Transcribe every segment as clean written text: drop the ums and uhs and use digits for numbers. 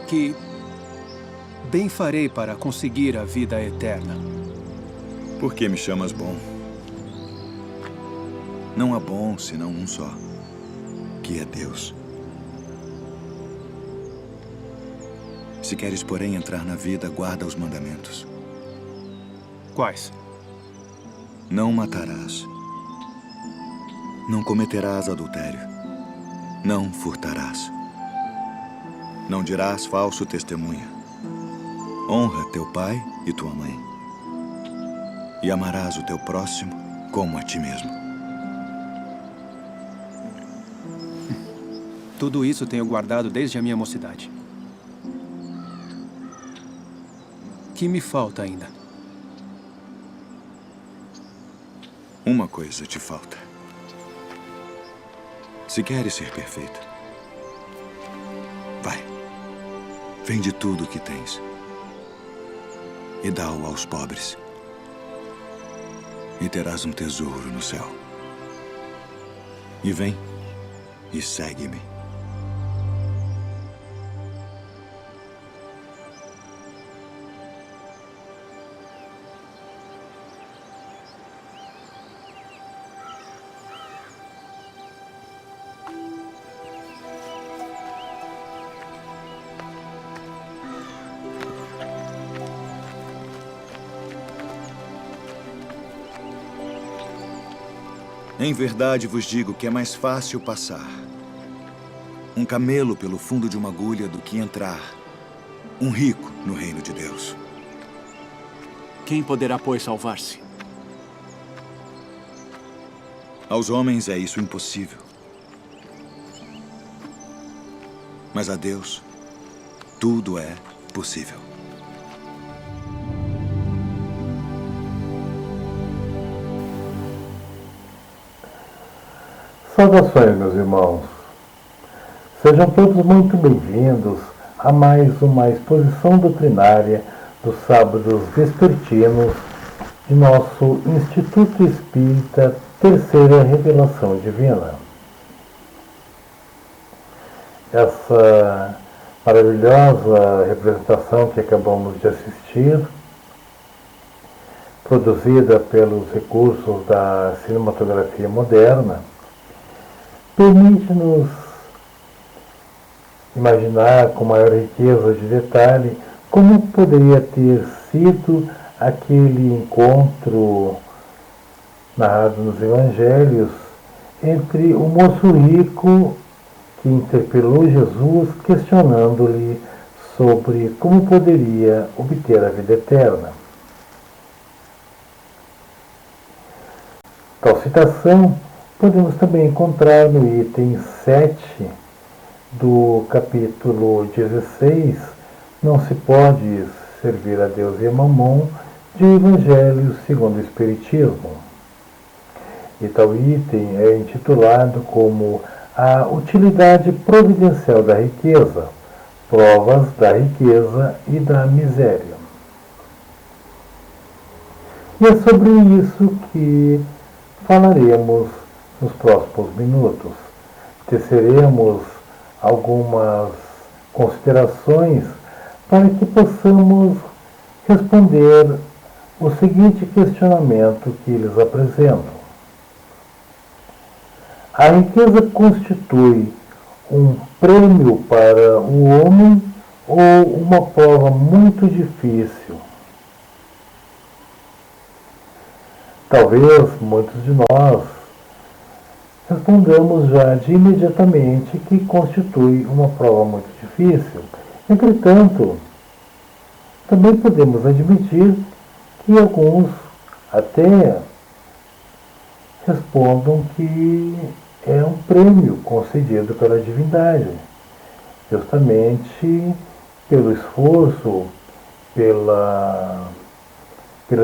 que bem farei para conseguir a vida eterna. Por que me chamas bom? Não há bom senão um só, que é Deus. Se queres, porém, entrar na vida, guarda os mandamentos. Quais? Não matarás. Não cometerás adultério. Não furtarás. Não dirás falso testemunho. Honra teu pai e tua mãe. E amarás o teu próximo como a ti mesmo. Tudo isso tenho guardado desde a minha mocidade. Que me falta ainda? Uma coisa te falta. Se queres ser perfeita, vai. Vende tudo o que tens e dá-o aos pobres. E terás um tesouro no céu. E vem e segue-me. Em verdade vos digo que é mais fácil passar um camelo pelo fundo de uma agulha do que entrar um rico no reino de Deus. Quem poderá, pois, salvar-se? Aos homens é isso impossível. Mas a Deus, tudo é possível. Saudações, meus irmãos. Sejam todos muito bem-vindos a mais uma exposição doutrinária dos sábados vespertinos de nosso Instituto Espírita Terceira Revelação Divina. Essa maravilhosa representação que acabamos de assistir, produzida pelos recursos da cinematografia moderna, permite-nos imaginar com maior riqueza de detalhe como poderia ter sido aquele encontro narrado nos Evangelhos entre o moço rico que interpelou Jesus questionando-lhe sobre como poderia obter a vida eterna. Tal citação podemos também encontrar no item 7 do capítulo 16, Não se pode servir a Deus e a Mamon, de Evangelho segundo o Espiritismo. E tal item é intitulado como A Utilidade Providencial da Riqueza, Provas da Riqueza e da Miséria. E é sobre isso que falaremos nos próximos minutos. Teceremos algumas considerações para que possamos responder o seguinte questionamento que eles apresentam. A riqueza constitui um prêmio para o homem ou uma prova muito difícil? Talvez muitos de nós respondamos já de imediatamente que constitui uma prova muito difícil. Entretanto, também podemos admitir que alguns até respondam que é um prêmio concedido pela divindade, justamente pelo esforço, pela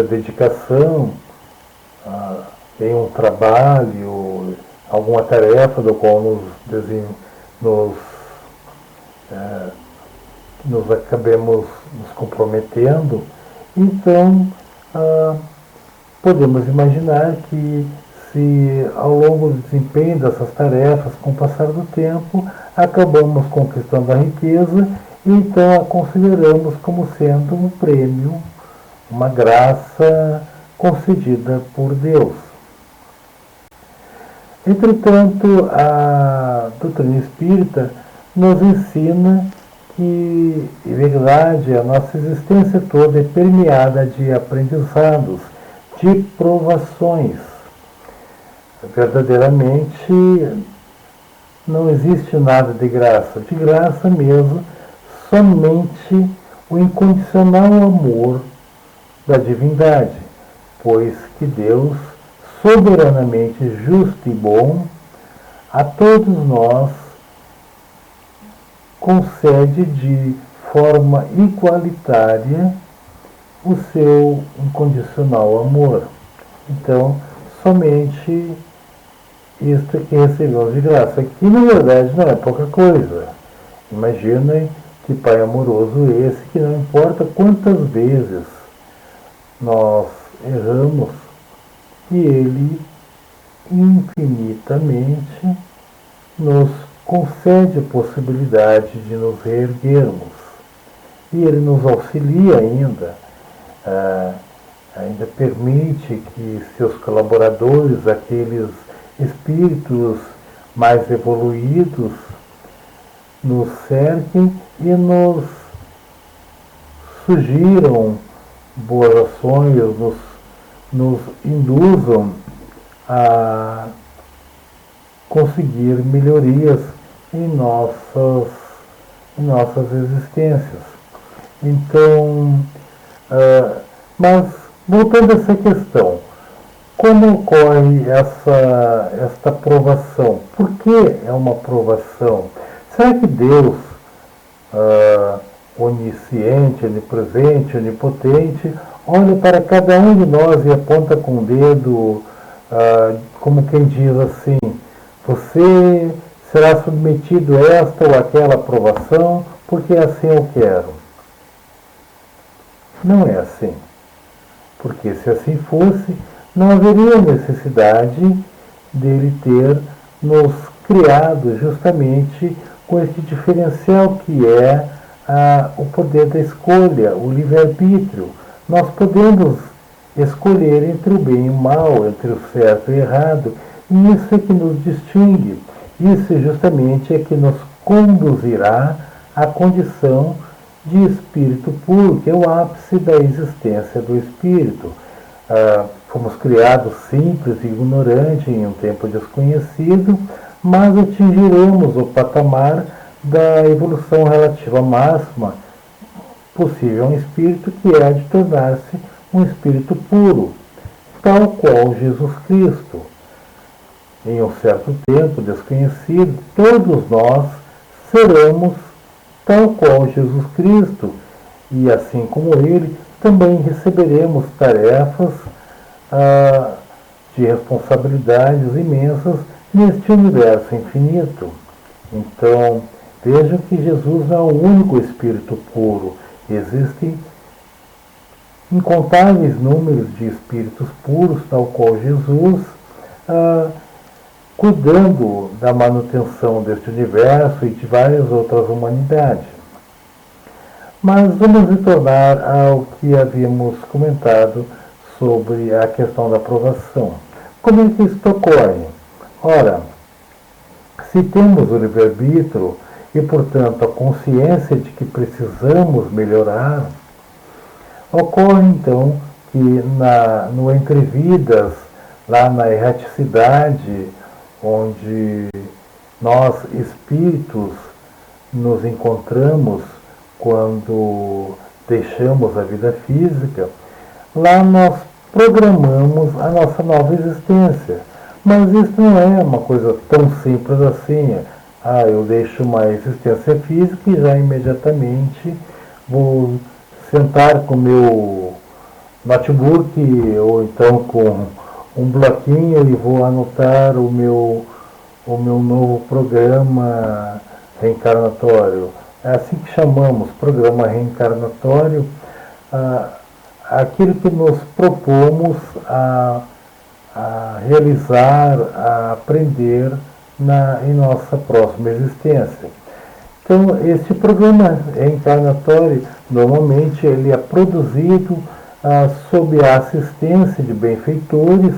dedicação em um trabalho, alguma tarefa do qual nos acabemos nos comprometendo. Então, podemos imaginar que se ao longo do desempenho dessas tarefas, com o passar do tempo, acabamos conquistando a riqueza e então a consideramos como sendo um prêmio, uma graça concedida por Deus. Entretanto, a doutrina espírita nos ensina que, em verdade, a nossa existência toda é permeada de aprendizados, de provações. Verdadeiramente, não existe nada de graça mesmo, somente o incondicional amor da divindade, pois que Deus, soberanamente justo e bom, a todos nós concede de forma igualitária o seu incondicional amor. Então, somente isto que recebemos de graça, que na verdade não é pouca coisa. Imaginem que Pai amoroso esse, que não importa quantas vezes nós erramos, que Ele infinitamente nos concede a possibilidade de nos reerguermos. E Ele nos auxilia ainda, ainda permite que seus colaboradores, aqueles espíritos mais evoluídos, nos cerquem e nos sugiram boas ações, nos induzam a conseguir melhorias em nossas existências. Então, mas voltando a essa questão, como ocorre esta provação? Por que é uma provação? Será que Deus, onisciente, onipresente, onipotente, olha para cada um de nós e aponta com o dedo, como quem diz assim, você será submetido a esta ou aquela provação, porque assim eu quero? Não é assim. Porque se assim fosse, não haveria necessidade dele ter nos criado justamente com este diferencial que é o poder da escolha, o livre-arbítrio. Nós podemos escolher entre o bem e o mal, entre o certo e o errado, e isso é que nos distingue. Isso justamente é que nos conduzirá à condição de espírito puro, que é o ápice da existência do espírito. Fomos criados simples e ignorantes em um tempo desconhecido, mas atingiremos o patamar da evolução relativa máxima possível a um espírito, que é de tornar-se um espírito puro, tal qual Jesus Cristo. Em um certo tempo desconhecido, todos nós seremos tal qual Jesus Cristo, e assim como Ele, também receberemos tarefas de responsabilidades imensas neste universo infinito. Então, vejam que Jesus não é o único espírito puro. Existem incontáveis números de espíritos puros, tal qual Jesus, cuidando da manutenção deste universo e de várias outras humanidades. Mas vamos retornar ao que havíamos comentado sobre a questão da aprovação. Como é que isso ocorre? Ora, se temos o livre-arbítrio e, portanto, a consciência de que precisamos melhorar, ocorre então que no entrevidas, lá na erraticidade, onde nós espíritos nos encontramos quando deixamos a vida física, lá nós programamos a nossa nova existência. Mas isso não é uma coisa tão simples assim. Eu deixo uma existência física e já imediatamente vou sentar com o meu notebook ou então com um bloquinho e vou anotar o meu novo programa reencarnatório. É assim que chamamos, programa reencarnatório, aquilo que nos propomos a realizar, a aprender em nossa próxima existência. Então, este programa reencarnatório, normalmente, ele é produzido sob a assistência de benfeitores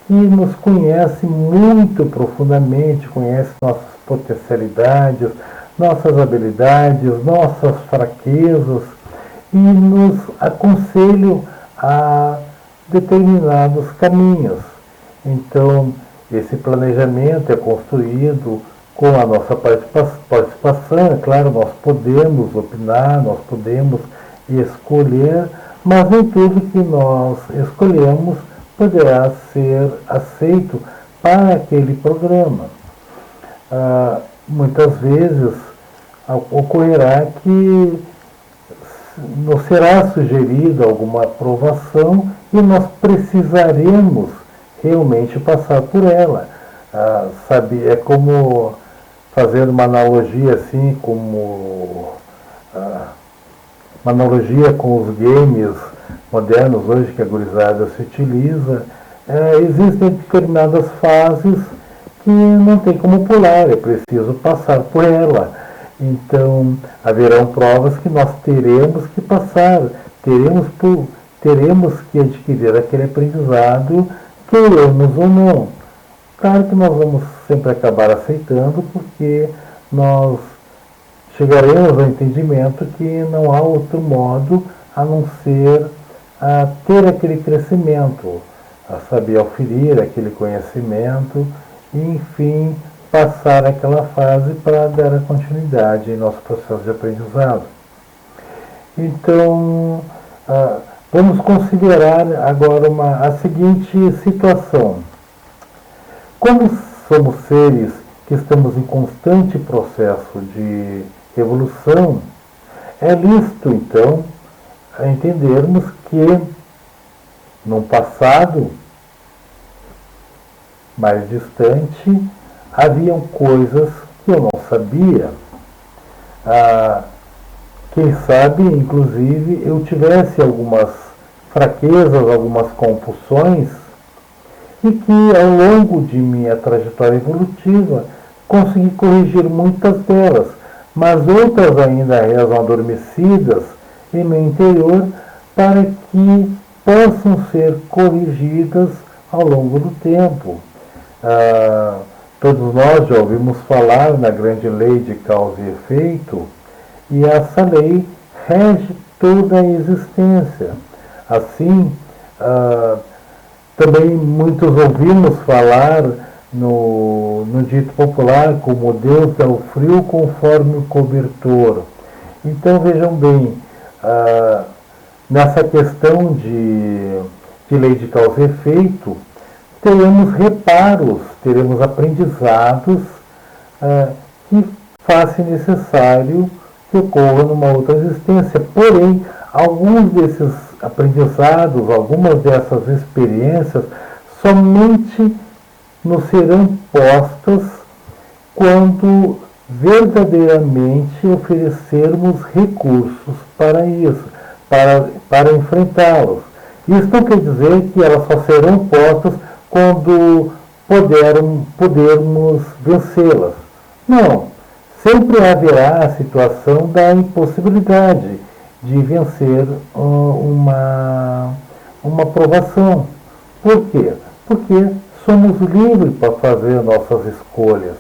que nos conhecem muito profundamente, conhecem nossas potencialidades, nossas habilidades, nossas fraquezas e nos aconselham a determinados caminhos. Então, esse planejamento é construído com a nossa participação. É claro, nós podemos opinar, nós podemos escolher, mas nem tudo que nós escolhemos poderá ser aceito para aquele programa. Muitas vezes ocorrerá que nos será sugerida alguma aprovação e nós precisaremos realmente passar por ela. Sabe, é como, fazendo uma analogia assim, como uma analogia com os games modernos hoje que a gurizada se utiliza, existem determinadas fases que não tem como pular, é preciso passar por ela. Então, haverão provas que nós teremos que passar, teremos que adquirir aquele aprendizado, queiramos ou não. Claro que nós vamos sempre acabar aceitando, porque nós chegaremos ao entendimento que não há outro modo a não ser a ter aquele crescimento, a saber auferir aquele conhecimento e, enfim, passar aquela fase para dar a continuidade em nosso processo de aprendizado. Então, vamos considerar agora a seguinte situação. Como somos seres que estamos em constante processo de evolução, é lícito, então, entendermos que, num passado mais distante, haviam coisas que eu não sabia. Quem sabe, inclusive, eu tivesse algumas fraquezas, algumas compulsões, e que ao longo de minha trajetória evolutiva consegui corrigir muitas delas, mas outras ainda rezam adormecidas em meu interior para que possam ser corrigidas ao longo do tempo. Todos nós já ouvimos falar na grande lei de causa e efeito, e essa lei rege toda a existência. Assim, também muitos ouvimos falar no dito popular como Deus dá o frio conforme o cobertor. Então vejam bem, nessa questão de lei de causa e efeito, teremos reparos, teremos aprendizados que façam necessário que ocorra numa outra existência. Porém, alguns desses aprendizados, algumas dessas experiências, somente nos serão postas quando verdadeiramente oferecermos recursos para isso, para enfrentá-los. Isso não quer dizer que elas só serão postas quando pudermos vencê-las. Não, sempre haverá a situação da impossibilidade de vencer uma provação. Por quê? Porque somos livres para fazer nossas escolhas.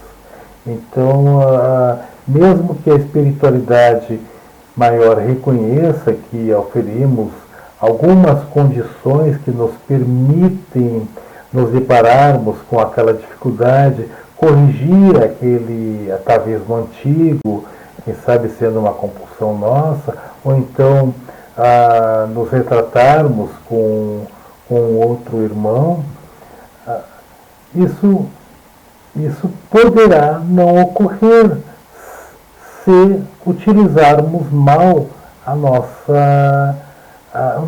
Então, mesmo que a espiritualidade maior reconheça que oferimos algumas condições que nos permitem nos depararmos com aquela dificuldade, corrigir aquele atavismo antigo, quem sabe sendo uma compulsão nossa, ou então nos retratarmos com outro irmão, isso poderá não ocorrer se utilizarmos mal o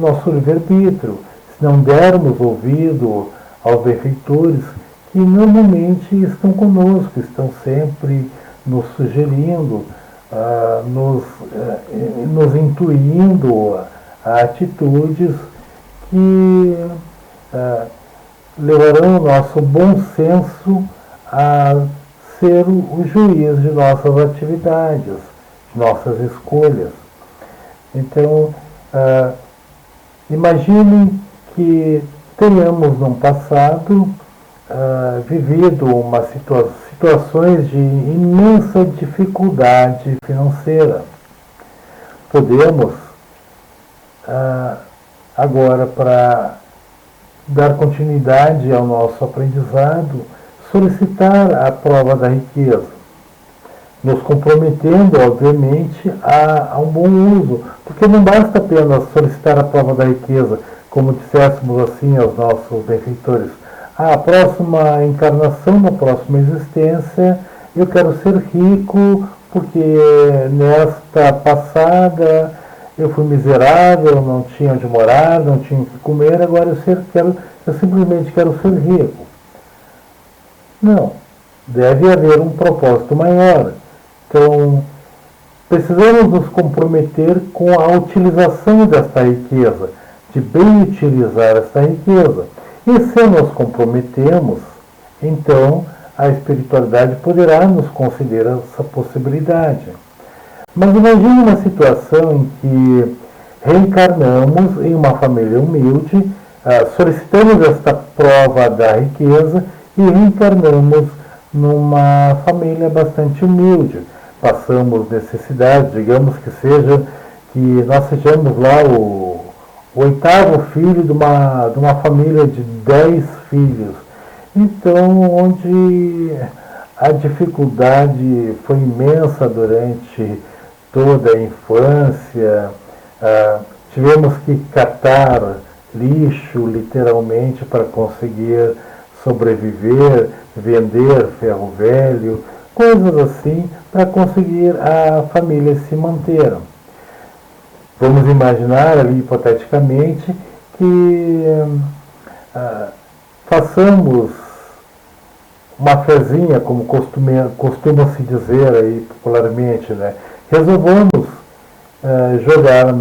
nosso livre-arbítrio, se não dermos ouvido aos benfeitores que normalmente estão conosco, estão sempre nos sugerindo, nos intuindo a atitudes que levarão o nosso bom senso a ser o juiz de nossas atividades, de nossas escolhas. Então, imaginem que tenhamos no passado vivido situações de imensa dificuldade financeira. Podemos, agora, para dar continuidade ao nosso aprendizado, solicitar a prova da riqueza, nos comprometendo, obviamente, a um bom uso, porque não basta apenas solicitar a prova da riqueza, como disséssemos assim aos nossos benfeitores. A próxima encarnação, na próxima existência, eu quero ser rico, porque nesta passada eu fui miserável, não tinha onde morar, não tinha o que comer, agora eu simplesmente quero ser rico. Não, deve haver um propósito maior. Então, precisamos nos comprometer com a utilização desta riqueza, de bem utilizar esta riqueza. E se nos comprometemos, então a espiritualidade poderá nos conceder essa possibilidade. Mas imagine uma situação em que reencarnamos em uma família humilde, solicitamos esta prova da riqueza e reencarnamos numa família bastante humilde. Passamos necessidade, digamos que nós sejamos lá o oitavo filho de uma família de 10 filhos. Então, onde a dificuldade foi imensa durante toda a infância, tivemos que catar lixo, literalmente, para conseguir sobreviver, vender ferro velho, coisas assim, para conseguir a família se manter. Vamos imaginar ali, hipoteticamente, que façamos uma fezinha, como costuma-se dizer aí popularmente, né? Resolvamos jogar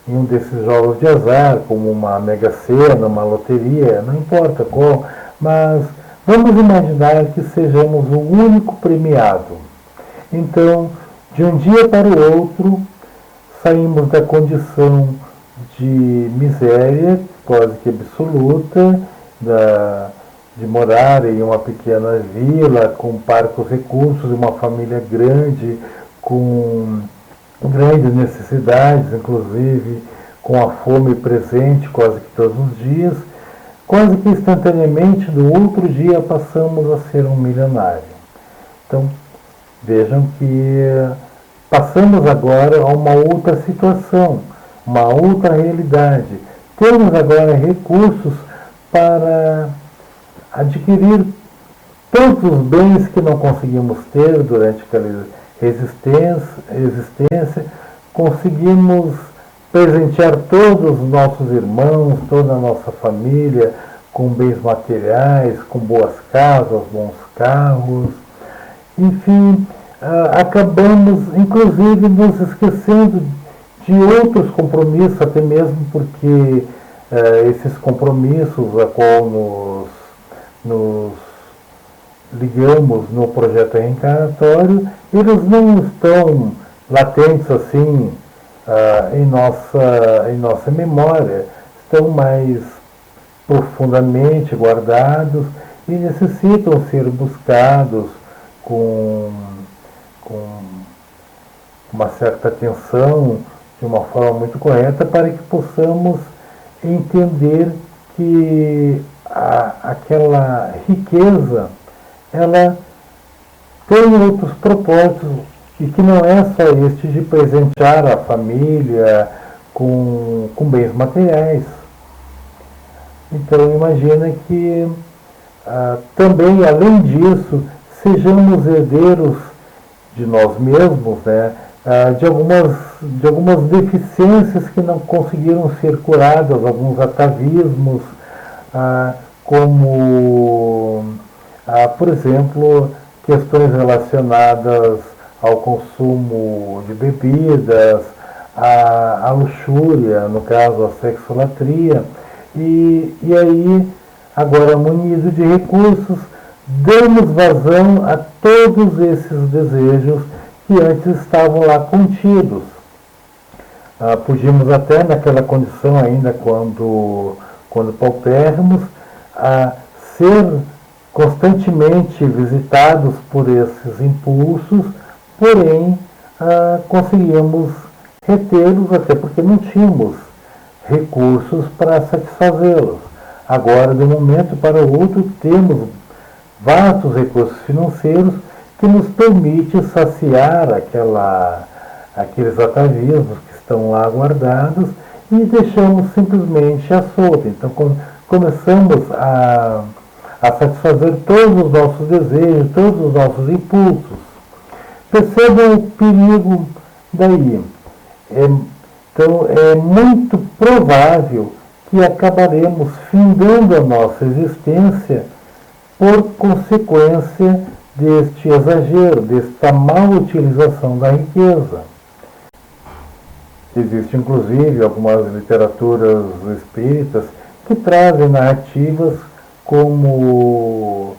em um desses jogos de azar, como uma mega-sena, uma loteria, não importa qual, mas vamos imaginar que sejamos o único premiado. Então, de um dia para o outro, saímos da condição de miséria, quase que absoluta, de morar em uma pequena vila, com parcos recursos, de uma família grande, com grandes necessidades, inclusive com a fome presente quase que todos os dias. Quase que instantaneamente, no outro dia, passamos a ser um milionário. Então, vejam que passamos agora a uma outra situação, uma outra realidade. Temos agora recursos para adquirir todos os bens que não conseguimos ter durante aquela existência, conseguimos presentear todos os nossos irmãos, toda a nossa família, com bens materiais, com boas casas, bons carros, enfim, acabamos inclusive nos esquecendo de outros compromissos, até mesmo porque esses compromissos a qual nos ligamos no projeto reencarnatório, eles não estão latentes assim em nossa memória, estão mais profundamente guardados e necessitam ser buscados com uma certa atenção, de uma forma muito correta, para que possamos entender que aquela riqueza, ela tem outros propósitos, e que não é só este de presentear a família com bens materiais. Então imagina que também, além disso, sejamos herdeiros de nós mesmos, né, de algumas deficiências que não conseguiram ser curadas, alguns atavismos, como, por exemplo, questões relacionadas ao consumo de bebidas, à luxúria, no caso a sexolatria, e aí, agora munido de recursos, damos vazão a todos esses desejos que antes estavam lá contidos. Podíamos até naquela condição ainda quando paupérrimos, a ser constantemente visitados por esses impulsos, porém conseguíamos retê-los, até porque não tínhamos recursos para satisfazê-los. Agora, de um momento para o outro, temos vastos recursos financeiros que nos permitem saciar aqueles atavismos que estão lá guardados e deixamos simplesmente à solta. Então, começamos a satisfazer todos os nossos desejos, todos os nossos impulsos. Percebam o perigo daí. Então, é muito provável que acabaremos findando a nossa existência por consequência deste exagero, desta má utilização da riqueza. Existem, inclusive, algumas literaturas espíritas que trazem narrativas como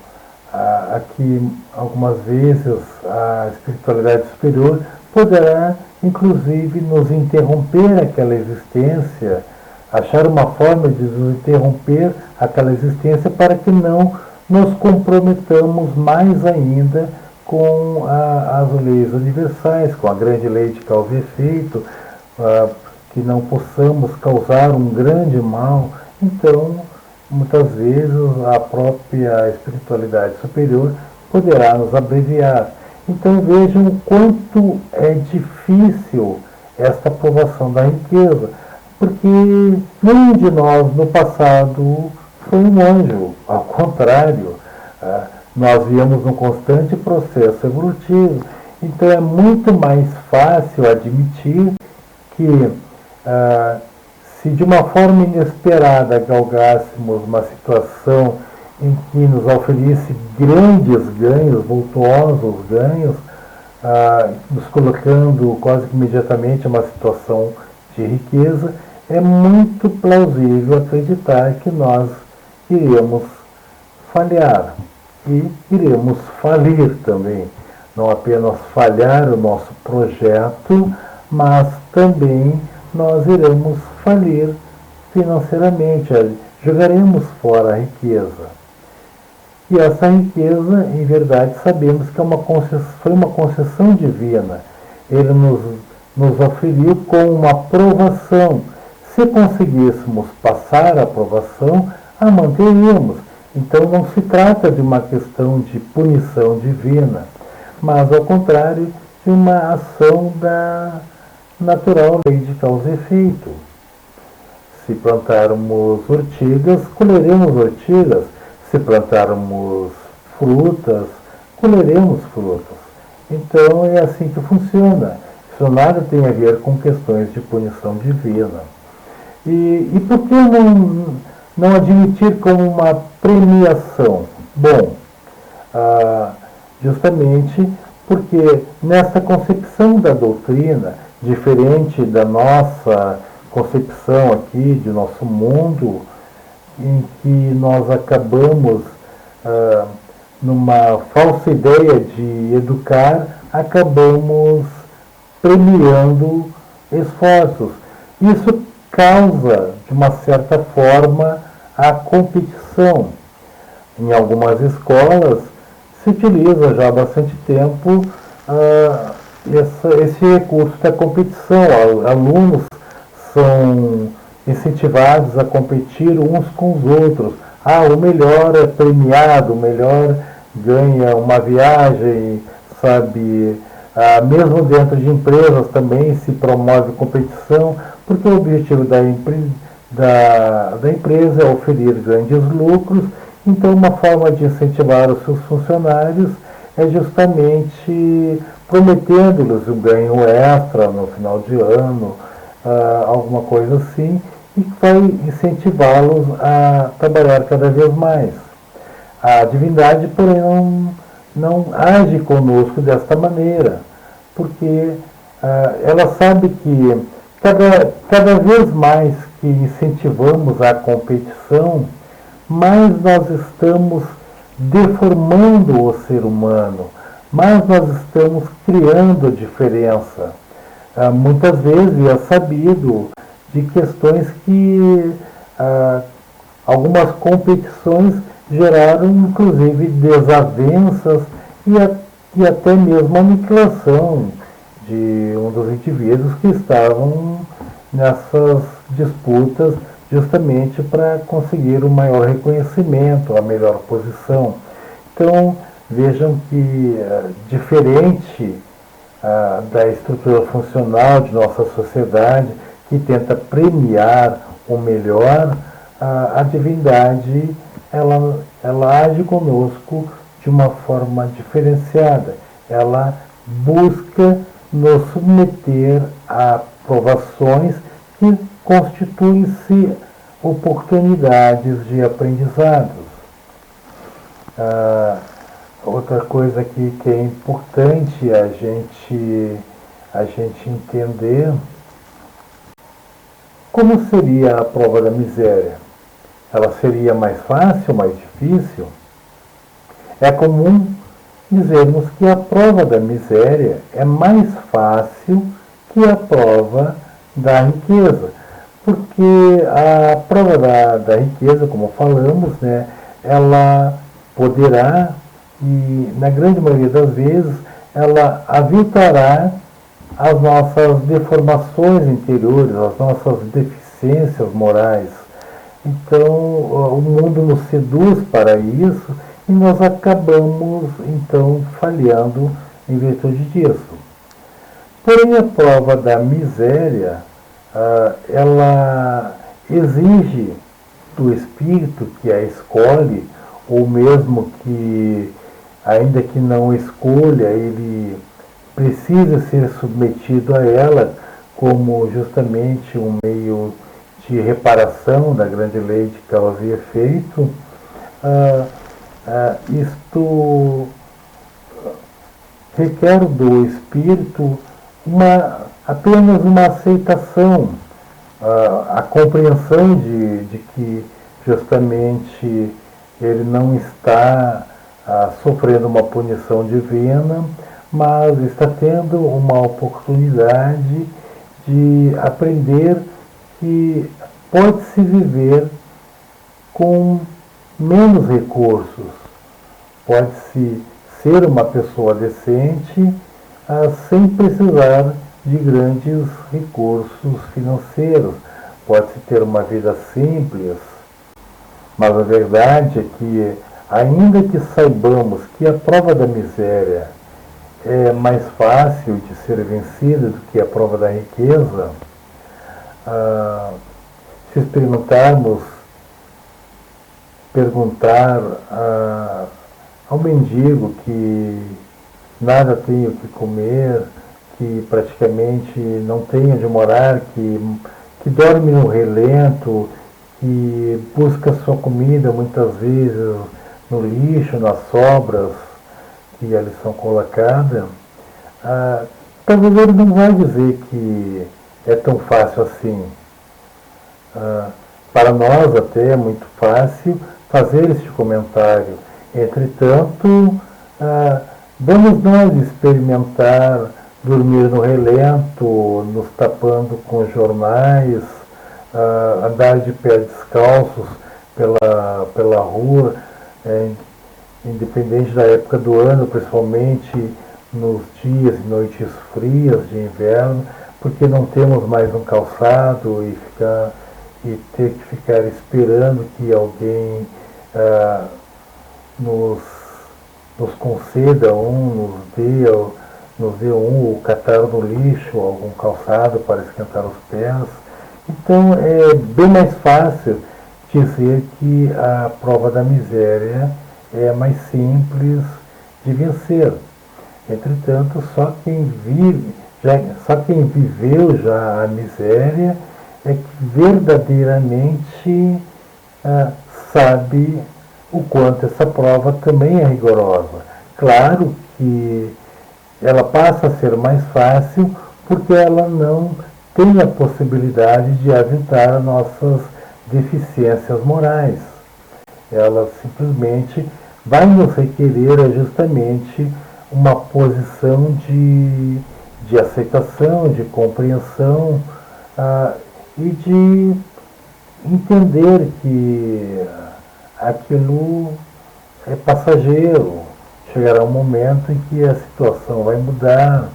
aqui, algumas vezes, a espiritualidade superior poderá, inclusive, nos interromper aquela existência, achar uma forma de nos interromper aquela existência para que não nos comprometamos mais ainda com as leis universais, com a grande lei de causa e efeito, que não possamos causar um grande mal. Então, muitas vezes, a própria espiritualidade superior poderá nos abreviar. Então, vejam o quanto é difícil esta provação da riqueza, porque nenhum de nós no passado foi um anjo. Ao contrário, nós viemos num constante processo evolutivo. Então, é muito mais fácil admitir que, se de uma forma inesperada galgássemos uma situação em que nos oferece grandes ganhos, vultuosos ganhos, nos colocando quase que imediatamente em uma situação de riqueza, é muito plausível acreditar que nós iremos falhar e iremos falir também. Não apenas falhar o nosso projeto, mas também nós iremos falir financeiramente, jogaremos fora a riqueza. E essa riqueza, em verdade, sabemos que foi uma concessão divina. Ele nos oferiu com uma provação. Se conseguíssemos passar a provação, a manteríamos. Então não se trata de uma questão de punição divina, mas ao contrário de uma ação da natural lei de causa e efeito. Se plantarmos ortigas, colheremos ortigas. Se plantarmos frutas, colheremos frutas. Então é assim que funciona. Isso nada tem a ver com questões de punição divina. E por que não admitir como uma premiação? Bom, justamente porque nessa concepção da doutrina, diferente da nossa concepção aqui, de nosso mundo, em que nós acabamos, numa falsa ideia de educar, acabamos premiando esforços. Isso causa, de uma certa forma, a competição. Em algumas escolas se utiliza já há bastante tempo esse recurso da competição. Alunos são incentivados a competir uns com os outros. O melhor é premiado, o melhor ganha uma viagem, sabe? Mesmo dentro de empresas também se promove competição, porque o objetivo da empresa é oferir grandes lucros. Então, uma forma de incentivar os seus funcionários é justamente prometendo-lhes um ganho extra no final de ano, alguma coisa assim, e que vai incentivá-los a trabalhar cada vez mais. A divindade, porém, não age conosco desta maneira, porque ela sabe que cada vez mais que incentivamos a competição, mais nós estamos deformando o ser humano, mas nós estamos criando a diferença. Muitas vezes é sabido de questões que algumas competições geraram, inclusive, desavenças e até mesmo aniquilação de um dos indivíduos que estavam nessas disputas justamente para conseguir o maior reconhecimento, a melhor posição. Então, vejam que, diferente da estrutura funcional de nossa sociedade, que tenta premiar o melhor, a divindade ela age conosco de uma forma diferenciada. Ela busca nos submeter a provações que constituem-se oportunidades de aprendizados. Outra coisa aqui que é importante a gente entender: como seria a prova da miséria? Ela seria mais fácil, mais difícil? É comum dizermos que a prova da miséria é mais fácil que a prova da riqueza, porque a prova da riqueza, como falamos, né, ela poderá, e na grande maioria das vezes, ela aviltará as nossas deformações interiores, as nossas deficiências morais. Então, o mundo nos seduz para isso e nós acabamos, então, falhando em virtude disso. Porém, a prova da miséria, ela exige do espírito que a escolhe, ou mesmo que, ainda que não escolha, ele precisa ser submetido a ela como justamente um meio de reparação da grande lei de causa e efeito. Isto requer do espírito apenas uma aceitação, a compreensão de que justamente ele não está sofrendo uma punição divina, mas está tendo uma oportunidade de aprender que pode-se viver com menos recursos, pode-se ser uma pessoa decente sem precisar de grandes recursos financeiros, pode-se ter uma vida simples, mas a verdade é que, ainda que saibamos que a prova da miséria é mais fácil de ser vencida do que a prova da riqueza, se experimentarmos perguntar ao mendigo que nada tem o que comer, que praticamente não tem onde morar, que dorme no relento, que busca sua comida muitas vezes no lixo, nas sobras que ali são colocadas, talvez ele não vai dizer que é tão fácil assim. Para nós até é muito fácil fazer este comentário. Entretanto, vamos nós experimentar dormir no relento, nos tapando com jornais, andar de pés descalços pela rua, independente da época do ano, principalmente nos dias e noites frias de inverno, porque não temos mais um calçado e ter que ficar esperando que alguém nos conceda nos dê ou catar no lixo algum calçado para esquentar os pés. Então é bem mais fácil dizer que a prova da miséria é mais simples de vencer. Entretanto, só quem viveu já a miséria é que verdadeiramente sabe o quanto essa prova também é rigorosa. Claro que ela passa a ser mais fácil porque ela não tem a possibilidade de aventar as nossas deficiências morais. Ela simplesmente vai nos requerer justamente uma posição de aceitação, de compreensão e de entender que aquilo é passageiro. Chegará um momento em que a situação vai mudar,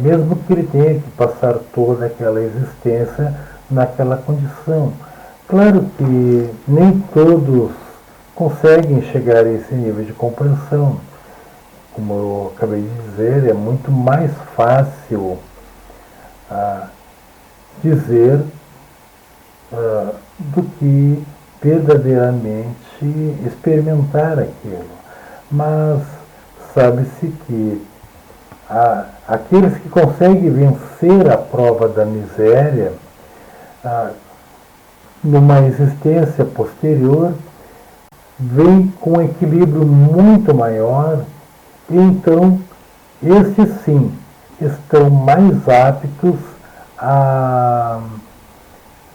mesmo que ele tenha que passar toda aquela existência naquela condição. Claro que nem todos conseguem chegar a esse nível de compreensão. Como eu acabei de dizer, é muito mais fácil dizer do que verdadeiramente experimentar aquilo. Mas sabe-se que aqueles que conseguem vencer a prova da miséria numa existência posterior vêm com um equilíbrio muito maior, e então esses sim estão mais aptos a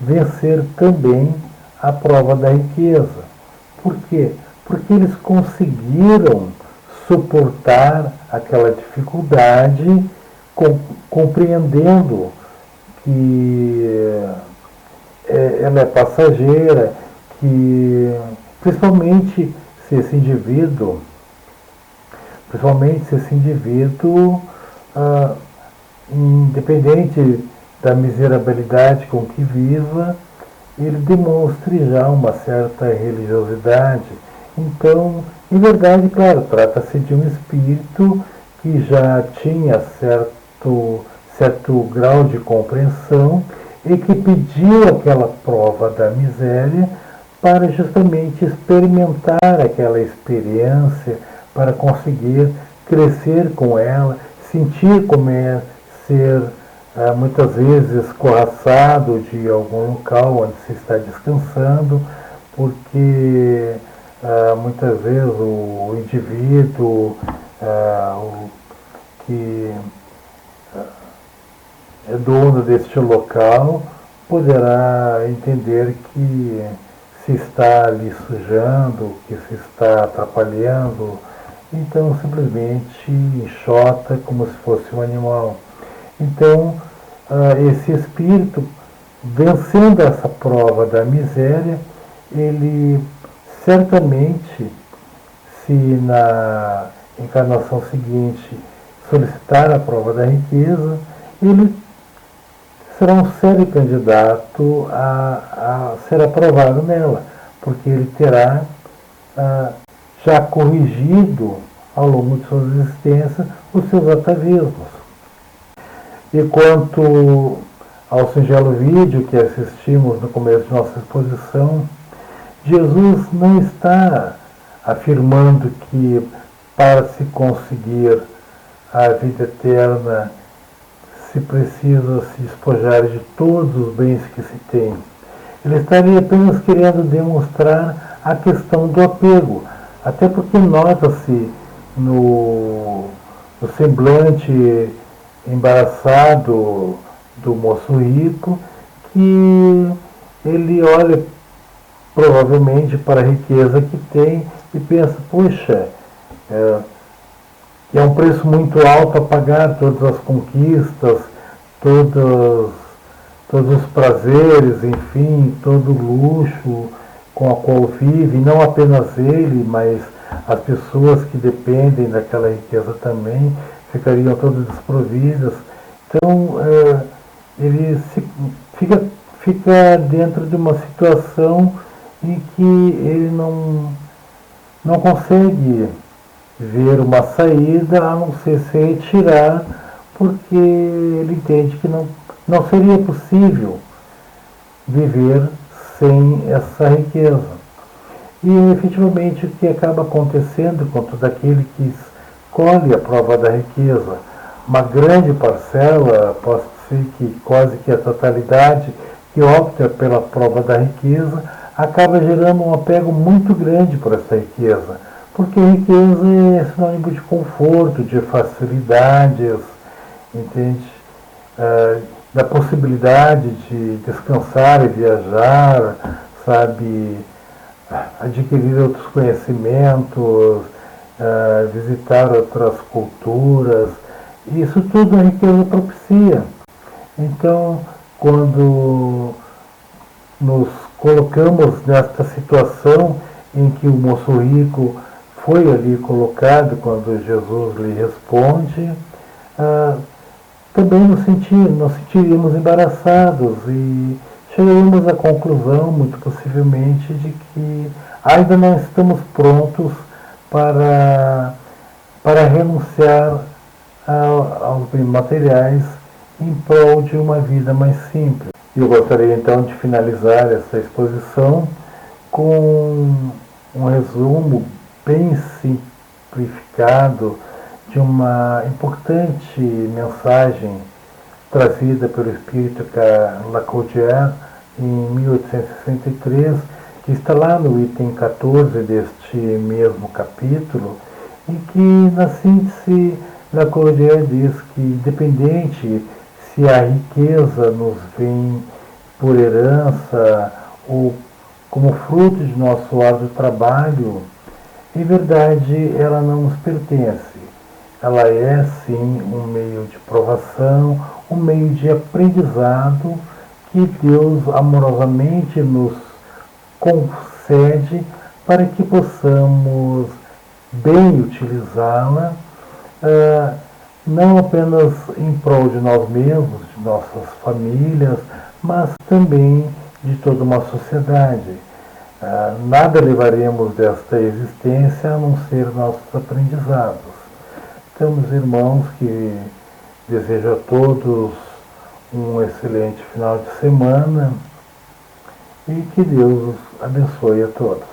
vencer também a prova da riqueza. Por quê? Porque eles conseguiram suportar aquela dificuldade, compreendendo que ela é passageira, que principalmente se esse indivíduo, independente da miserabilidade com que viva, ele demonstre já uma certa religiosidade. Então, em verdade, claro, trata-se de um espírito que já tinha certo grau de compreensão e que pediu aquela prova da miséria para justamente experimentar aquela experiência, para conseguir crescer com ela, sentir como é ser muitas vezes escorraçado de algum local onde se está descansando, porque muitas vezes o indivíduo que é dono deste local poderá entender que se está ali sujando, que se está atrapalhando, então simplesmente enxota como se fosse um animal. Então, esse espírito, vencendo essa prova da miséria, ele certamente, se na encarnação seguinte solicitar a prova da riqueza, ele será um sério candidato a ser aprovado nela, porque ele terá já corrigido ao longo de suas existências os seus atavismos. E quanto ao singelo vídeo que assistimos no começo de nossa exposição, Jesus não está afirmando que para se conseguir a vida eterna se precisa se despojar de todos os bens que se tem. Ele estaria apenas querendo demonstrar a questão do apego, até porque nota-se no semblante embaraçado do moço rico que ele olha provavelmente para a riqueza que tem e pensa, puxa, é um preço muito alto a pagar, todas as conquistas, todos os prazeres, enfim, todo o luxo com a qual vive, não apenas ele, mas as pessoas que dependem daquela riqueza também ficariam todas desprovidas. Então, ele fica dentro de uma situação em que ele não consegue ver uma saída a não ser se retirar, porque ele entende que não seria possível viver sem essa riqueza. E efetivamente o que acaba acontecendo com todo aquele que escolhe a prova da riqueza, uma grande parcela, posso dizer que quase que a totalidade, que opta pela prova da riqueza, acaba gerando um apego muito grande por essa riqueza, porque a riqueza é sinônimo de conforto, de facilidades, entende? Da possibilidade de descansar e viajar, sabe? adquirir outros conhecimentos, visitar outras culturas. Isso tudo a riqueza propicia. Então, quando nos colocamos nesta situação em que o moço rico foi ali colocado, quando Jesus lhe responde, também nos sentiríamos embaraçados e chegaríamos à conclusão, muito possivelmente, de que ainda não estamos prontos para renunciar aos bens materiais em prol de uma vida mais simples. Eu gostaria então de finalizar essa exposição com um resumo bem simplificado de uma importante mensagem trazida pelo espírito Lacordaire em 1863, que está lá no item 14 deste mesmo capítulo, em que, na síntese, Lacordaire diz que, independente se a riqueza nos vem por herança ou como fruto de nosso árduo trabalho, em verdade ela não nos pertence. Ela é, sim, um meio de provação, um meio de aprendizado que Deus amorosamente nos concede para que possamos bem utilizá-la, não apenas em prol de nós mesmos, de nossas famílias, mas também de toda uma sociedade. Nada levaremos desta existência a não ser nossos aprendizados. Então, meus irmãos, que desejo a todos um excelente final de semana e que Deus os abençoe a todos.